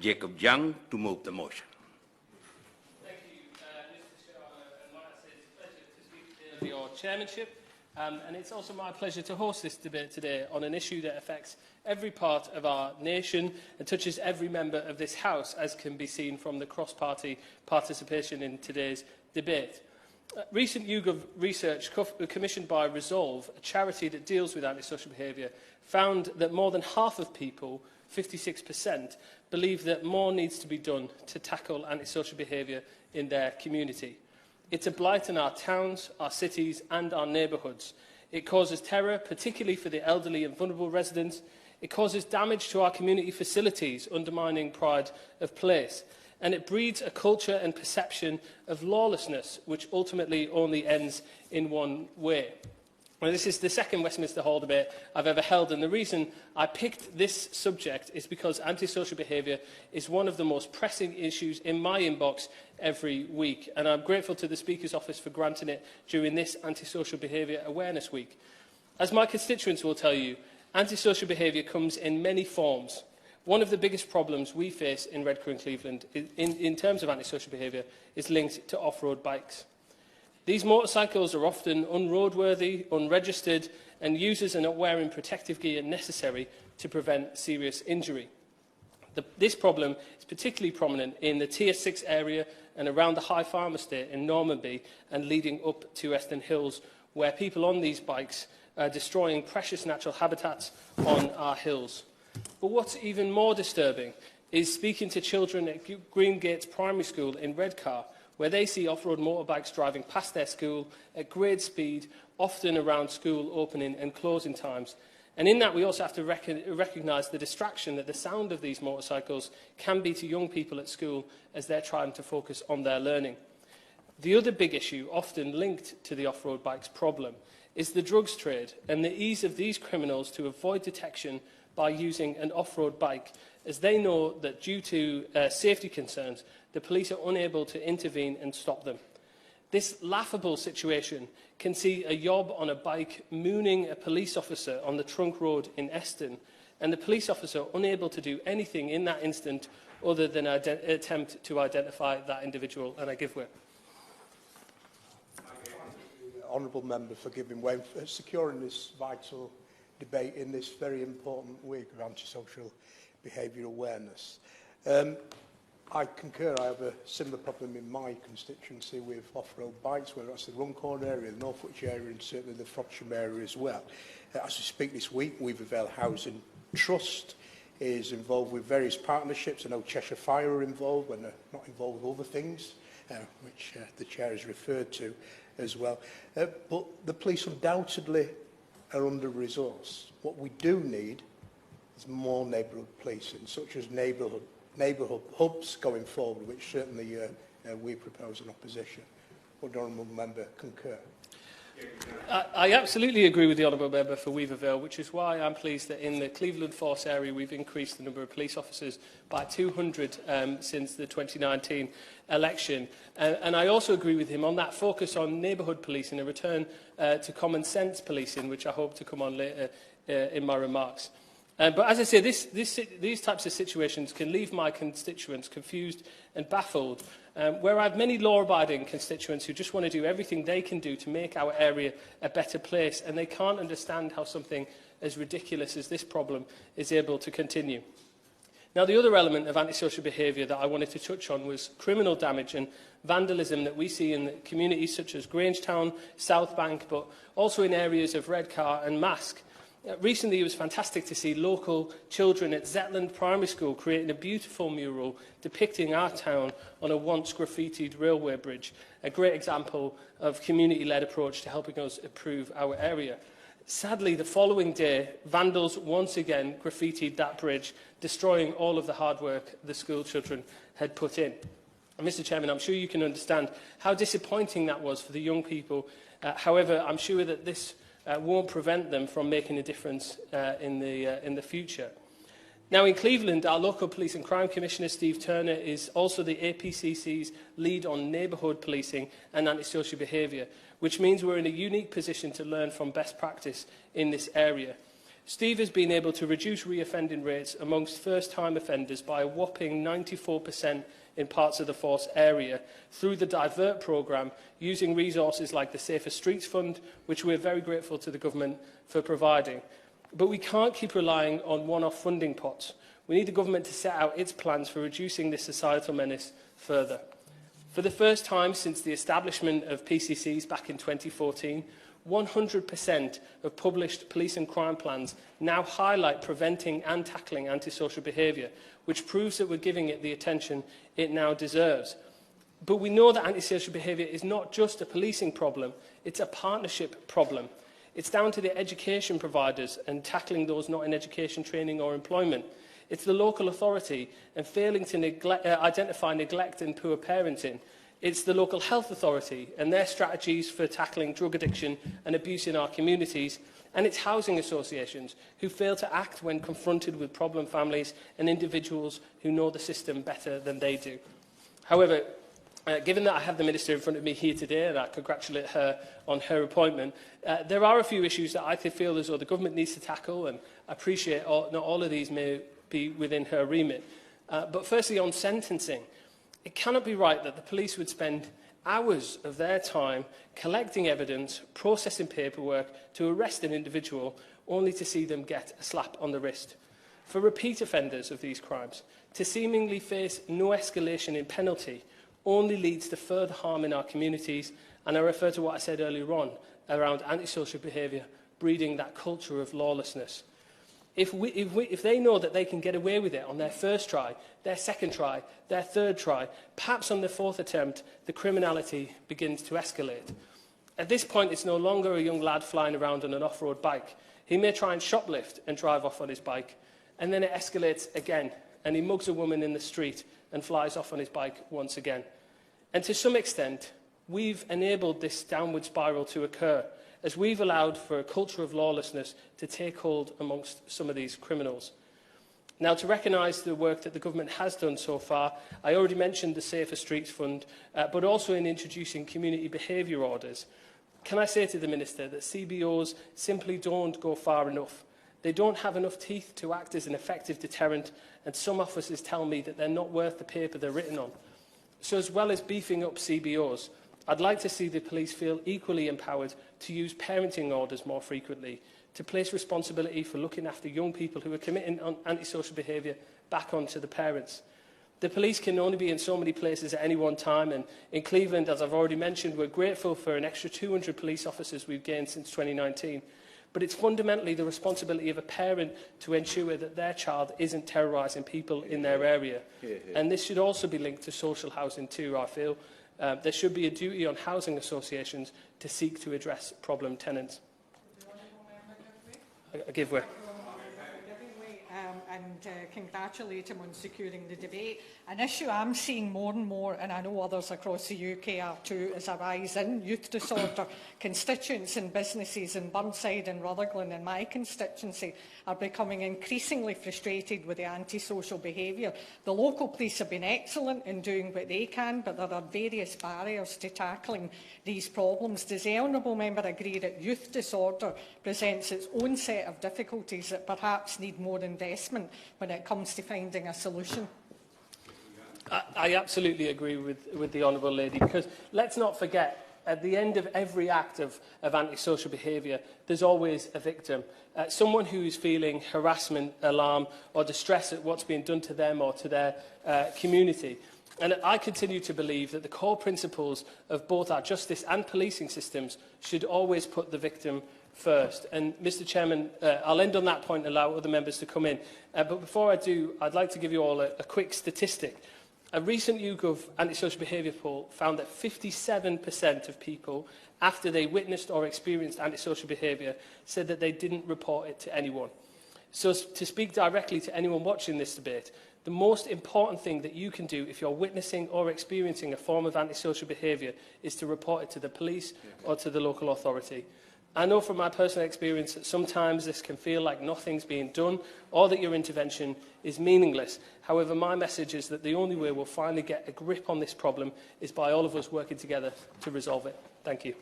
Jacob Young to move the motion. Thank you, Mr. Chair. And like I said, it's a pleasure to speak today of your chairmanship. And it's also my pleasure to host this debate today on an issue that affects every part of our nation and touches every member of this House, as can be seen from the cross-party participation in today's debate. Recent YouGov research commissioned by Resolve, a charity that deals with antisocial behaviour, found that more than half of people, 56%, believe that more needs to be done to tackle antisocial behaviour in their community. It's a blight on our towns, our cities and our neighbourhoods. It causes terror, particularly for the elderly and vulnerable residents. It causes damage to our community facilities, undermining pride of place. And it breeds a culture and perception of lawlessness, which ultimately only ends in one way. Well, this is the second Westminster Hall debate I've ever held, and the reason I picked this subject is because antisocial behaviour is one of the most pressing issues in my inbox every week, and I'm grateful to the Speaker's Office for granting it during this Antisocial Behaviour Awareness Week. As my constituents will tell you, antisocial behaviour comes in many forms. One of the biggest problems we face in Redcar and Cleveland in terms of antisocial behaviour is linked to off-road bikes. These motorcycles are often unroadworthy, unregistered, and users are not wearing protective gear necessary to prevent serious injury. This problem is particularly prominent in the Tier 6 area and around the High Farm Estate in Normanby and leading up to Eston Hills, where people on these bikes are destroying precious natural habitats on our hills. But what's even more disturbing is speaking to children at Greengates Primary School in Redcar, where they see off-road motorbikes driving past their school at great speed, often around school opening and closing times. And in that, we also have to recognise the distraction that the sound of these motorcycles can be to young people at school as they're trying to focus on their learning. The other big issue, often linked to the off-road bikes problem, is the drugs trade and the ease of these criminals to avoid detection by using an off-road bike, as they know that due to safety concerns, the police are unable to intervene and stop them. This laughable situation can see a yob on a bike mooning a police officer on the trunk road in Eston, and the police officer unable to do anything in that instant other than attempt to identify that individual. And I give way. Thank you, Honourable Member, for giving way, for securing this vital debate in this very important week of antisocial behaviour awareness. I concur. I have a similar problem in my constituency with off-road bikes, whether that's the Runcorn area, the Northwich area, and certainly the Frodsham area as well. As we speak this week, Weaver Vale Housing Trust is involved with various partnerships. I know Cheshire Fire are involved when they're not involved with other things, which the Chair has referred to as well. But the police undoubtedly are under-resourced. What we do need is more neighbourhood policing, such as neighbourhood hubs going forward, which certainly we propose in opposition. Would the Honourable Member concur? I absolutely agree with the Honourable Member for Weaver Vale, which is why I'm pleased that in the Cleveland Force area we've increased the number of police officers by 200 since the 2019 election. And I also agree with him on that focus on neighbourhood policing, a return to common sense policing, which I hope to come on later in my remarks. But as I say, these types of situations can leave my constituents confused and baffled, where I have many law-abiding constituents who just want to do everything they can do to make our area a better place, and they can't understand how something as ridiculous as this problem is able to continue. Now, the other element of antisocial behaviour that I wanted to touch on was criminal damage and vandalism that we see in communities such as Grangetown, South Bank, but also in areas of Redcar and Mask. Recently, it was fantastic to see local children at Zetland Primary School creating a beautiful mural depicting our town on a once graffitied railway bridge, a great example of community-led approach to helping us improve our area. Sadly, the following day, vandals once again graffitied that bridge, destroying all of the hard work the school children had put in. And Mr. Chairman, I'm sure you can understand how disappointing that was for the young people. However, I'm sure that this won't prevent them from making a difference in the future. Now, in Cleveland, our local Police and Crime Commissioner, Steve Turner, is also the APCC's lead on neighbourhood policing and antisocial behaviour, which means we're in a unique position to learn from best practice in this area. Steve has been able to reduce reoffending rates amongst first-time offenders by a whopping 94% in parts of the Force area through the Divert programme, using resources like the Safer Streets Fund, which we're very grateful to the government for providing. But we can't keep relying on one-off funding pots. We need the government to set out its plans for reducing this societal menace further. For the first time since the establishment of PCCs back in 2014, 100% of published police and crime plans now highlight preventing and tackling antisocial behaviour, which proves that we're giving it the attention it now deserves. But we know that antisocial behaviour is not just a policing problem, it's a partnership problem. It's down to the education providers and tackling those not in education, training or employment. It's the local authority and failing to identify neglect and poor parenting. It's the local health authority and their strategies for tackling drug addiction and abuse in our communities. And it's housing associations who fail to act when confronted with problem families and individuals who know the system better than they do. However, given that I have the Minister in front of me here today, and I congratulate her on her appointment, there are a few issues that I feel as though the government needs to tackle, and I appreciate not all of these may be within her remit. But firstly, on sentencing, it cannot be right that the police would spend hours of their time collecting evidence, processing paperwork to arrest an individual, only to see them get a slap on the wrist. For repeat offenders of these crimes, to seemingly face no escalation in penalty only leads to further harm in our communities, and I refer to what I said earlier on around antisocial behaviour breeding that culture of lawlessness. If they know that they can get away with it on their first try, their second try, their third try, perhaps on their fourth attempt, the criminality begins to escalate. At this point, it's no longer a young lad flying around on an off-road bike. He may try and shoplift and drive off on his bike, and then it escalates again, and he mugs a woman in the street and flies off on his bike once again. And to some extent, we've enabled this downward spiral to occur, as we've allowed for a culture of lawlessness to take hold amongst some of these criminals. Now, to recognise the work that the government has done so far, I already mentioned the Safer Streets Fund, but also in introducing community behaviour orders. Can I say to the Minister that CBOs simply don't go far enough? They don't have enough teeth to act as an effective deterrent, and some officers tell me that they're not worth the paper they're written on. So as well as beefing up CBOs, I'd like to see the police feel equally empowered to use parenting orders more frequently, to place responsibility for looking after young people who are committing antisocial behaviour back onto the parents. The police can only be in so many places at any one time, and in Cleveland, as I've already mentioned, we're grateful for an extra 200 police officers we've gained since 2019. But it's fundamentally the responsibility of a parent to ensure that their child isn't terrorising people in their area. And this should also be linked to social housing too, I feel. There should be a duty on housing associations to seek to address problem tenants. I give way. And congratulate him on securing the debate. An issue I'm seeing more and more, and I know others across the UK are too, is a rise in youth disorder. Constituents and businesses in Burnside and Rutherglen in my constituency are becoming increasingly frustrated with the antisocial behaviour. The local police have been excellent in doing what they can, but there are various barriers to tackling these problems. Does the honourable member agree that youth disorder presents its own set of difficulties that perhaps need more investment when it comes to finding a solution? I absolutely agree with the Honourable Lady, because let's not forget, at the end of every act of antisocial behaviour, there's always a victim. Someone who is feeling harassment, alarm or distress at what's being done to them or to their community. And I continue to believe that the core principles of both our justice and policing systems should always put the victim first. And, Mr Chairman, I'll end on that point and allow other members to come in. But before I do, I'd like to give you all a quick statistic. A recent YouGov antisocial behaviour poll found that 57% of people, after they witnessed or experienced antisocial behaviour, said that they didn't report it to anyone. So, to speak directly to anyone watching this debate, the most important thing that you can do if you're witnessing or experiencing a form of antisocial behaviour is to report it to the police or to the local authority. I know from my personal experience that sometimes this can feel like nothing's being done or that your intervention is meaningless. However, my message is that the only way we'll finally get a grip on this problem is by all of us working together to resolve it. Thank you.